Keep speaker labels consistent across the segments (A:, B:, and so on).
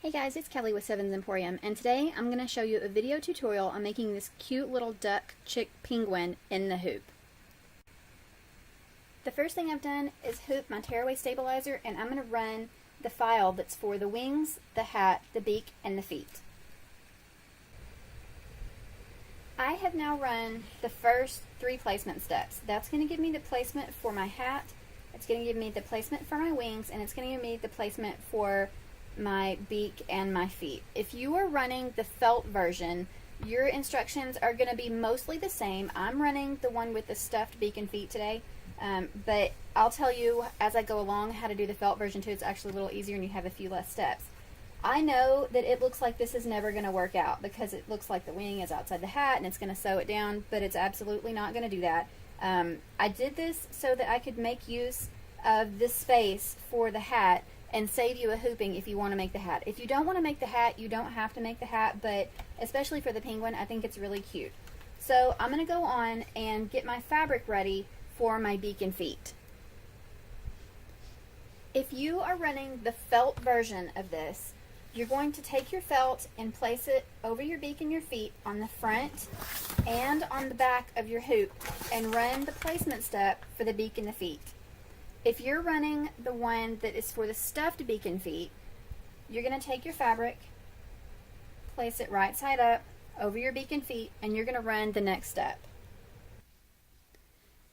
A: Hey guys, it's Kelly with Sevens Emporium, and today I'm going to show you a video tutorial on making this cute little duck chick penguin in the hoop. The first thing I've done is hoop my tearaway stabilizer, and I'm going to run the file that's for the wings, the hat, the beak, and the feet. I have now run the first 3 placement steps. That's going to give me the placement for my hat, it's going to give me the placement for my wings, and it's going to give me the placement for my beak and my feet. If you are running the felt version, your instructions are going to be mostly the same. I'm running the one with the stuffed beak and feet today, but I'll tell you as I go along how to do the felt version too. It's actually a little easier and you have a few less steps. I know that it looks like this is never going to work out because it looks like the wing is outside the hat and it's going to sew it down, but it's absolutely not going to do that. I did this so that I could make use of this space for the hat and save you a hooping if you want to make the hat. If you don't want to make the hat, you don't have to make the hat, but especially for the penguin, I think it's really cute. So I'm going to go on and get my fabric ready for my beak and feet. If you are running the felt version of this, you're going to take your felt and place it over your beak and your feet on the front and on the back of your hoop and run the placement step for the beak and the feet. If you're running the one that is for the stuffed beak and feet, you're going to take your fabric, place it right side up over your beak and feet, and you're going to run the next step.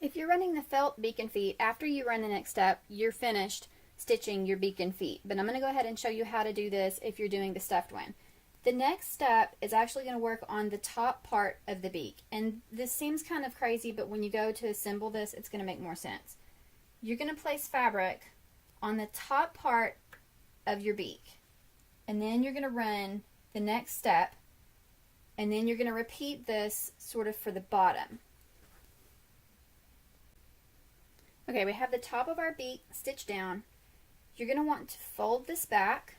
A: If you're running the felt beak and feet, after you run the next step, you're finished stitching your beak and feet. But I'm going to go ahead and show you how to do this if you're doing the stuffed one. The next step is actually going to work on the top part of the beak. And this seems kind of crazy, but when you go to assemble this, it's going to make more sense. You're going to place fabric on the top part of your beak, and then you're going to run the next step, and then you're going to repeat this sort of for the bottom. Okay, we have the top of our beak stitched down. You're going to want to fold this back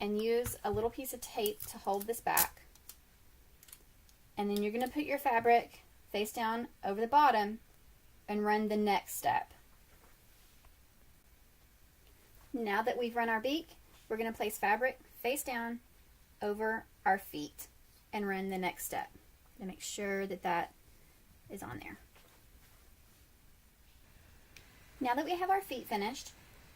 A: and use a little piece of tape to hold this back, and then you're going to put your fabric face down over the bottom and run the next step. Now that we've run our beak, we're going to place fabric face down over our feet and run the next step to make sure that that is on there. Now that we have our feet finished,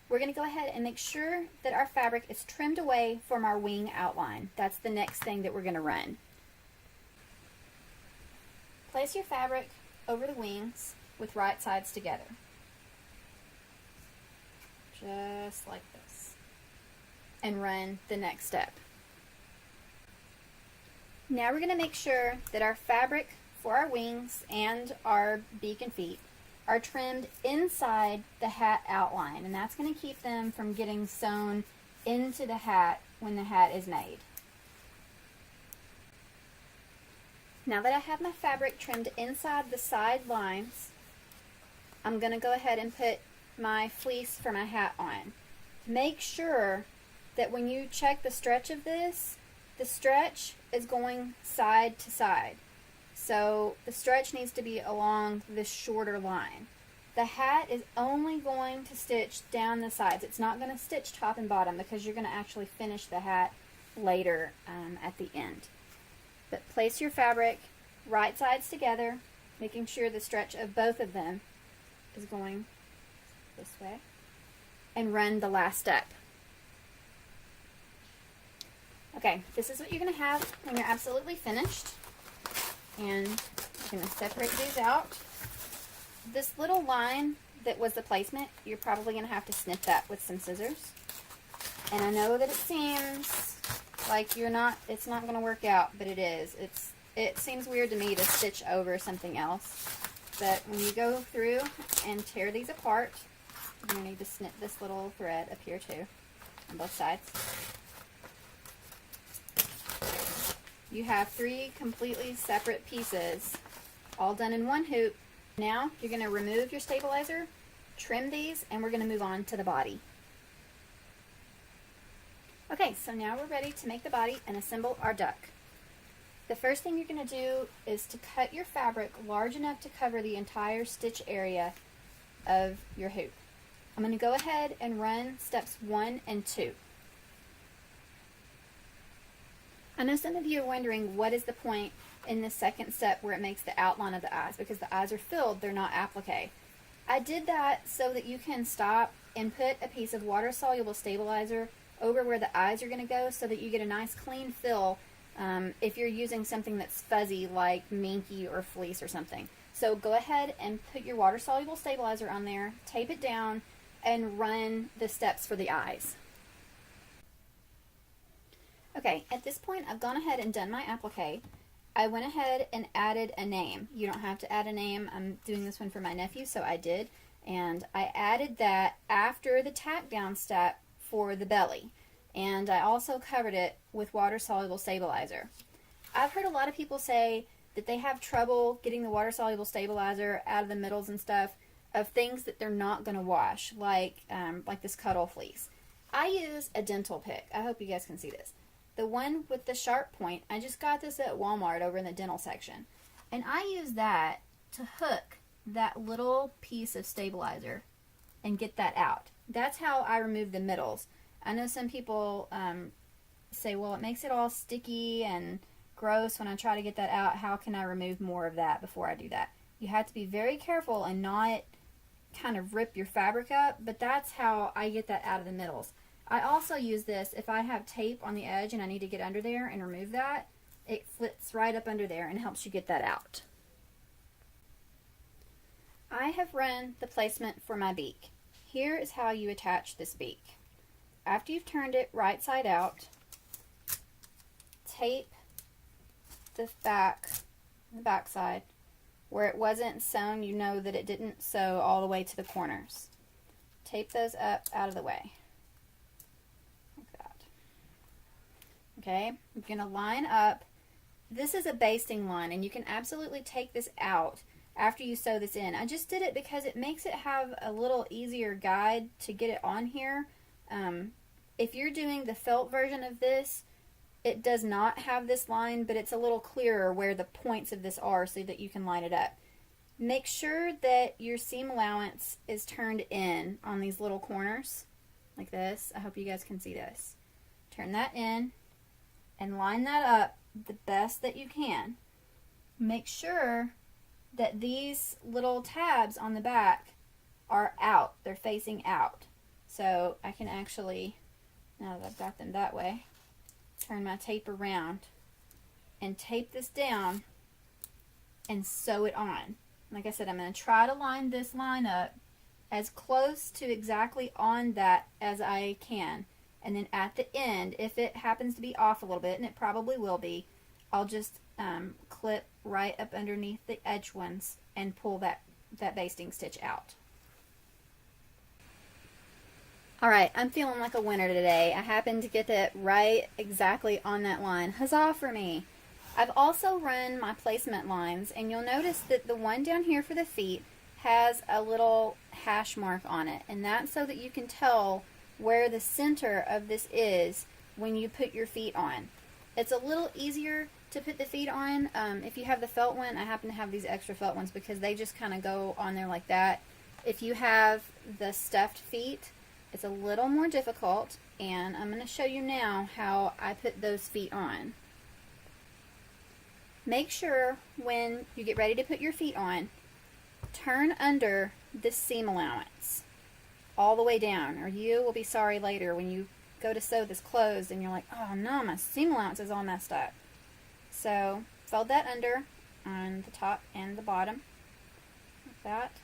A: we're going to go ahead and make sure that our fabric is trimmed away from our wing outline. That's the next thing that we're going to run. Place your fabric over the wings with right sides together. Just like this, and run the next step. Now we're going to make sure that our fabric for our wings and our beak and feet are trimmed inside the hat outline, and that's going to keep them from getting sewn into the hat when the hat is made. Now that I have my fabric trimmed inside the side lines, I'm going to go ahead and put my fleece for my hat on. Make sure that when you check the stretch of this, the stretch is going side to side. So the stretch needs to be along this shorter line. The hat is only going to stitch down the sides. It's not going to stitch top and bottom because you're going to actually finish the hat later at the end. But place your fabric right sides together, making sure the stretch of both of them is going this way, and run the last step. Okay, this is what you're going to have when you're absolutely finished, and you're going to separate these out. This little line that was the placement, you're probably going to have to snip that with some scissors, and I know that it seems like it's not going to work out, but it is. It seems weird to me to stitch over something else, but when you go through and tear these apart, you're going to need to snip this little thread up here too, on both sides. You have 3 completely separate pieces, all done in one hoop. Now you're going to remove your stabilizer, trim these, and we're going to move on to the body. Okay, so now we're ready to make the body and assemble our duck. The first thing you're going to do is to cut your fabric large enough to cover the entire stitch area of your hoop. I'm going to go ahead and run steps 1 and 2. I know some of you are wondering what is the point in the second step where it makes the outline of the eyes, because the eyes are filled, they're not applique. I did that so that you can stop and put a piece of water-soluble stabilizer over where the eyes are going to go so that you get a nice clean fill if you're using something that's fuzzy like minky or fleece or something. So go ahead and put your water-soluble stabilizer on there, tape it down, and run the steps for the eyes. Okay, at this point I've gone ahead and done my applique. I went ahead and added a name. You don't have to add a name. I'm doing this one for my nephew, so I did. And I added that after the tack down step for the belly. And I also covered it with water-soluble stabilizer. I've heard a lot of people say that they have trouble getting the water-soluble stabilizer out of the middles and stuff of things that they're not going to wash, like this cuddle fleece. I use a dental pick. I hope you guys can see this. The one with the sharp point, I just got this at Walmart over in the dental section. And I use that to hook that little piece of stabilizer and get that out. That's how I remove the middles. I know some people say, well, it makes it all sticky and gross when I try to get that out. How can I remove more of that before I do that? You have to be very careful and not kind of rip your fabric up, but that's how I get that out of the middles. I also use this if I have tape on the edge and I need to get under there and remove that. It flips right up under there and helps you get that out. I have run the placement for my beak. Here is how you attach this beak. After you've turned it right side out, tape the back side. Where it wasn't sewn, you know that it didn't sew all the way to the corners. Tape those up out of the way. Okay, I'm going to line up. This is a basting line, and you can absolutely take this out after you sew this in. I just did it because it makes it have a little easier guide to get it on here. If you're doing the felt version of this, it does not have this line, but it's a little clearer where the points of this are so that you can line it up. Make sure that your seam allowance is turned in on these little corners, like this. I hope you guys can see this. Turn that in and line that up the best that you can. Make sure that these little tabs on the back are out. They're facing out. So I can actually, now that I've got them that way, turn my tape around and tape this down and sew it on. Like I said, I'm going to try to line this line up as close to exactly on that as I can. And then at the end, if it happens to be off a little bit, and it probably will be, I'll just clip right up underneath the edge ones and pull that basting stitch out. Alright, I'm feeling like a winner today. I happened to get it right exactly on that line. Huzzah for me! I've also run my placement lines, and you'll notice that the one down here for the feet has a little hash mark on it, and that's so that you can tell where the center of this is when you put your feet on. It's a little easier to put the feet on if you have the felt one. I happen to have these extra felt ones because they just kind of go on there like that. If you have the stuffed feet, it's a little more difficult, and I'm going to show you now how I put those feet on. Make sure when you get ready to put your feet on, turn under the seam allowance all the way down, or you will be sorry later when you go to sew this closed and you're like, oh no, my seam allowance is all messed up. So fold that under on the top and the bottom like that.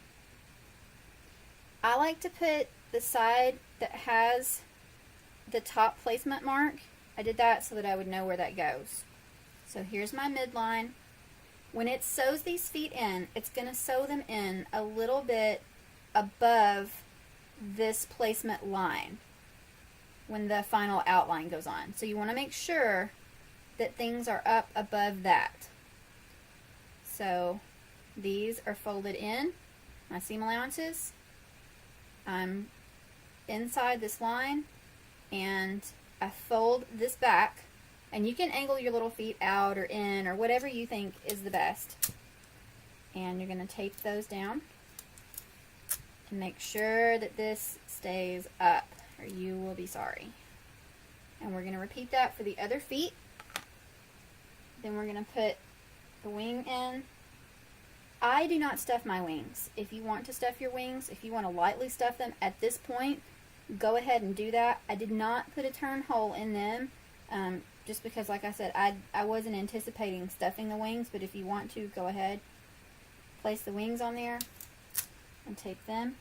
A: I like to put the side that has the top placement mark. I did that so that I would know where that goes. So here's my midline. When it sews these feet in, it's going to sew them in a little bit above this placement line when the final outline goes on. So you want to make sure that things are up above that. So these are folded in, my seam allowances. I'm inside this line, and I fold this back, and you can angle your little feet out or in or whatever you think is the best. And you're going to tape those down and make sure that this stays up or you will be sorry. And we're going to repeat that for the other feet. Then we're going to put the wing in. I do not stuff my wings. If you want to stuff your wings, if you want to lightly stuff them at this point, go ahead and do that. I did not put a turn hole in them, just because, like I said, I wasn't anticipating stuffing the wings, but if you want to, go ahead. Place the wings on there and tape them.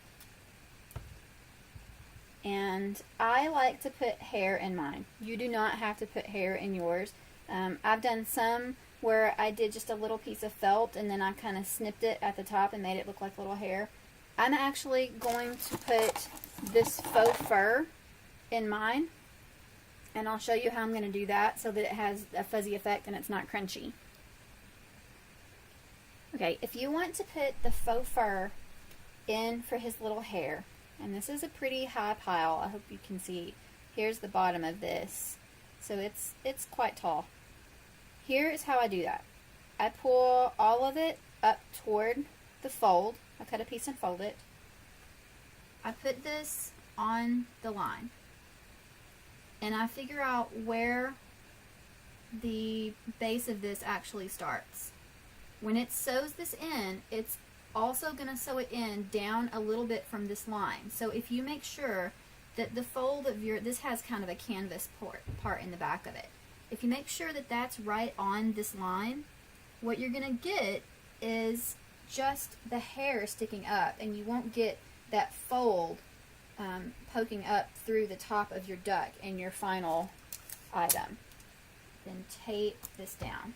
A: And I like to put hair in mine. You do not have to put hair in yours. I've done some where I did just a little piece of felt and then I kind of snipped it at the top and made it look like little hair. I'm actually going to put this faux fur in mine, and I'll show you how I'm going to do that so that it has a fuzzy effect and it's not crunchy. Okay, if you want to put the faux fur in for his little hair, and this is a pretty high pile, I hope you can see. Here's the bottom of this, so it's quite tall. Here is how I do that. I pull all of it up toward the fold. I cut a piece and fold it. I put this on the line, and I figure out where the base of this actually starts. When it sews this in, it's also going to sew it in down a little bit from this line. So if you make sure that the fold of this has kind of a canvas part in the back of it. If you make sure that that's right on this line, what you're going to get is just the hair sticking up, and you won't get that fold poking up through the top of your duck in your final item. Then tape this down.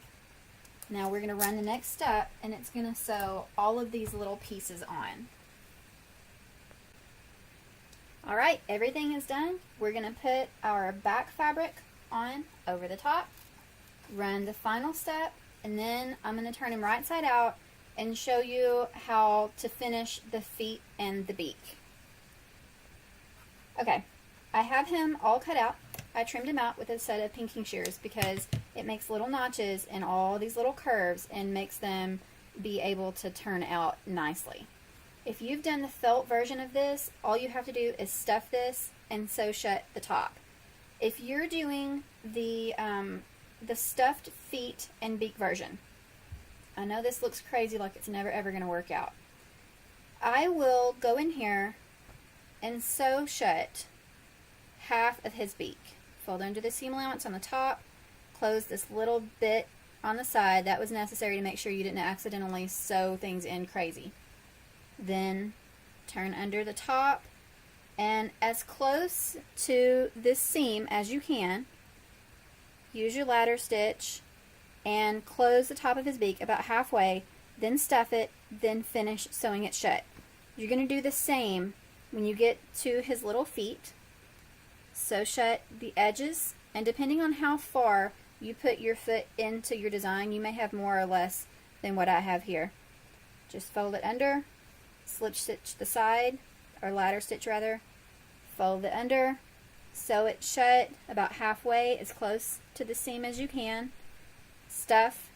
A: Now we're going to run the next step, and it's going to sew all of these little pieces on. Alright, everything is done. We're going to put our back fabric on over the top, run the final step, and then I'm going to turn him right side out and show you how to finish the feet and the beak. Okay, I have him all cut out. I trimmed him out with a set of pinking shears because it makes little notches in all these little curves and makes them be able to turn out nicely. If you've done the felt version of this, all you have to do is stuff this and sew shut the top. If you're doing the stuffed feet and beak version, I know this looks crazy, like it's never ever going to work out. I will go in here and sew shut half of his beak. Fold under the seam allowance on the top, close this little bit on the side. That was necessary to make sure you didn't accidentally sew things in crazy. Then turn under the top, and as close to this seam as you can, use your ladder stitch and close the top of his beak about halfway, then stuff it, then finish sewing it shut. You're going to do the same when you get to his little feet. Sew shut the edges, and depending on how far you put your foot into your design, you may have more or less than what I have here. Just fold it under, slip stitch the side, or ladder stitch rather, fold it under, sew it shut about halfway, as close to the seam as you can, stuff,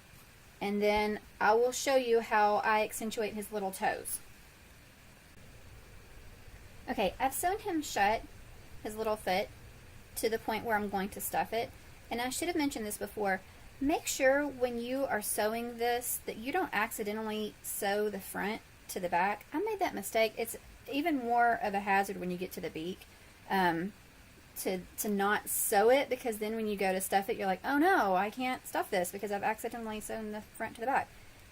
A: and then I will show you how I accentuate his little toes. Okay, I've sewn him shut, his little foot, to the point where I'm going to stuff it, and I should have mentioned this before. Make sure when you are sewing this that you don't accidentally sew the front to the back. I made that mistake. It's even more of a hazard when you get to the beak to not sew it, because then when you go to stuff it, you're like, oh no, I can't stuff this because I've accidentally sewn the front to the back.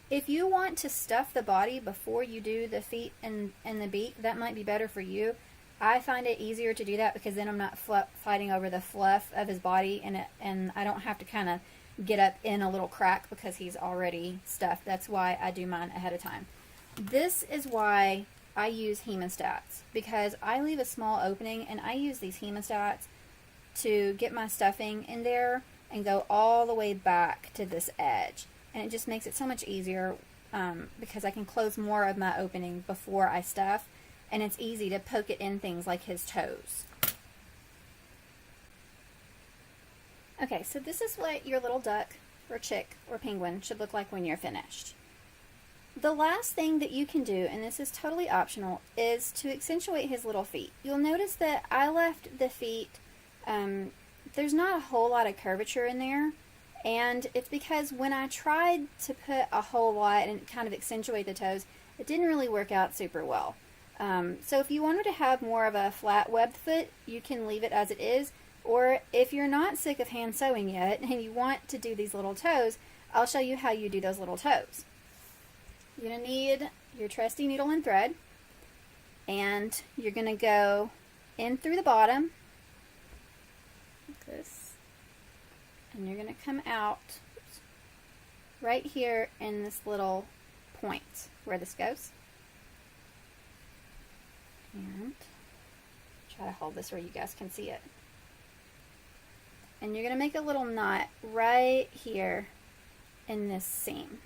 A: If you want to stuff the body before you do the feet and the beak, that might be better for you. I find it easier to do that because then I'm not fighting over the fluff of his body, and I don't have to kind of get up in a little crack because he's already stuffed. That's why I do mine ahead of time. This is why I use hemostats, because I leave a small opening and I use these hemostats to get my stuffing in there and go all the way back to this edge. And it just makes it so much easier because I can close more of my opening before I stuff, and it's easy to poke it in things like his toes. Okay, so this is what your little duck or chick or penguin should look like when you're finished. The last thing that you can do, and this is totally optional, is to accentuate his little feet. You'll notice that I left the feet, there's not a whole lot of curvature in there, And it's because when I tried to put a whole lot and kind of accentuate the toes, it didn't really work out super well. So if you wanted to have more of a flat webbed foot, you can leave it as it is. Or if you're not sick of hand sewing yet and you want to do these little toes, I'll show you how you do those little toes. You're going to need your trusty needle and thread, and you're going to go in through the bottom, like this, and you're going to come out right here in this little point where this goes. And try to hold this where you guys can see it. And you're going to make a little knot right here in this seam.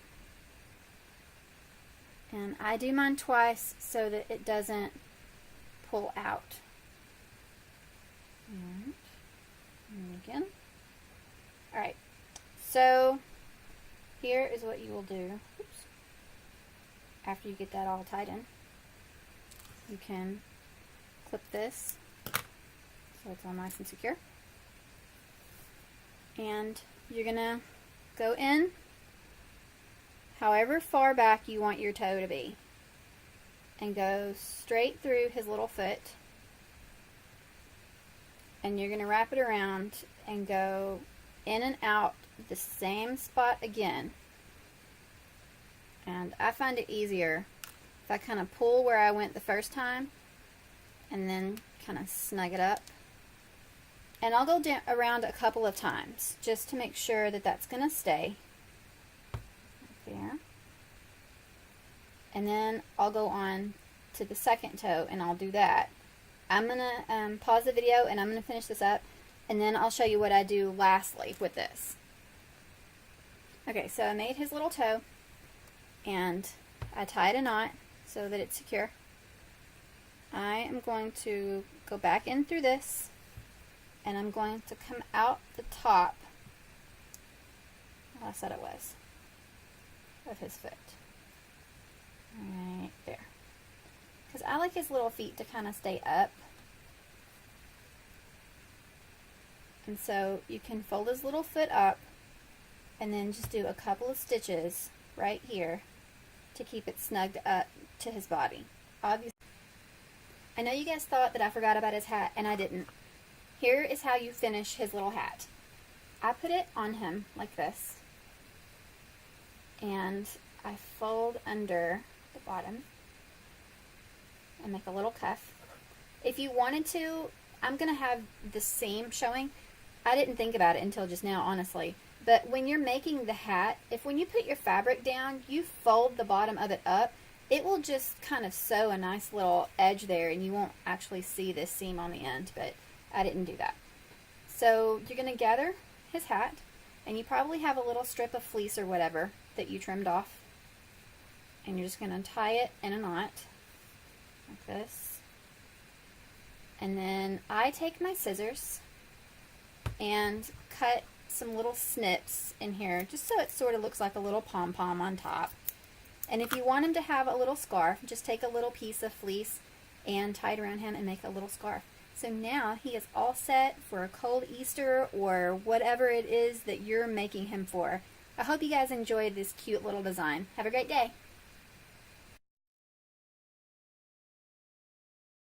A: And I do mine twice so that it doesn't pull out. And again. Alright, so here is what you will do. Oops. After you get that all tied in. You can clip this so it's all nice and secure. And you're going to go in however far back you want your toe to be and go straight through his little foot, and you're going to wrap it around and go in and out the same spot again. And I find it easier if I kind of pull where I went the first time and then kind of snug it up. And I'll go down around a couple of times just to make sure that that's going to stay there. And then I'll go on to the second toe and I'll do that. I'm going to pause the video and I'm going to finish this up, and then I'll show you what I do lastly with this. Okay, so I made his little toe and I tied a knot so that it's secure. I am going to go back in through this, and I'm going to come out the top, I said it was, of his foot. Right there. Because I like his little feet to kind of stay up. And so you can fold his little foot up and then just do a couple of stitches right here to keep it snugged up to his body. Obviously, I know you guys thought that I forgot about his hat, and I didn't. Here is how you finish his little hat. I put it on him like this, and I fold under the bottom and make a little cuff. If you wanted to, I'm going to have the seam showing. I didn't think about it until just now, honestly. But when you're making the hat, when you put your fabric down, you fold the bottom of it up, it will just kind of sew a nice little edge there, and you won't actually see this seam on the end, but I didn't do that. So you're going to gather his hat, and you probably have a little strip of fleece or whatever that you trimmed off, and you're just going to tie it in a knot like this. And then I take my scissors and cut some little snips in here just so it sort of looks like a little pom-pom on top. And if you want him to have a little scarf, just take a little piece of fleece and tie it around him and make a little scarf. So now he is all set for a cold Easter or whatever it is that you're making him for. I hope you guys enjoyed this cute little design. Have a great day.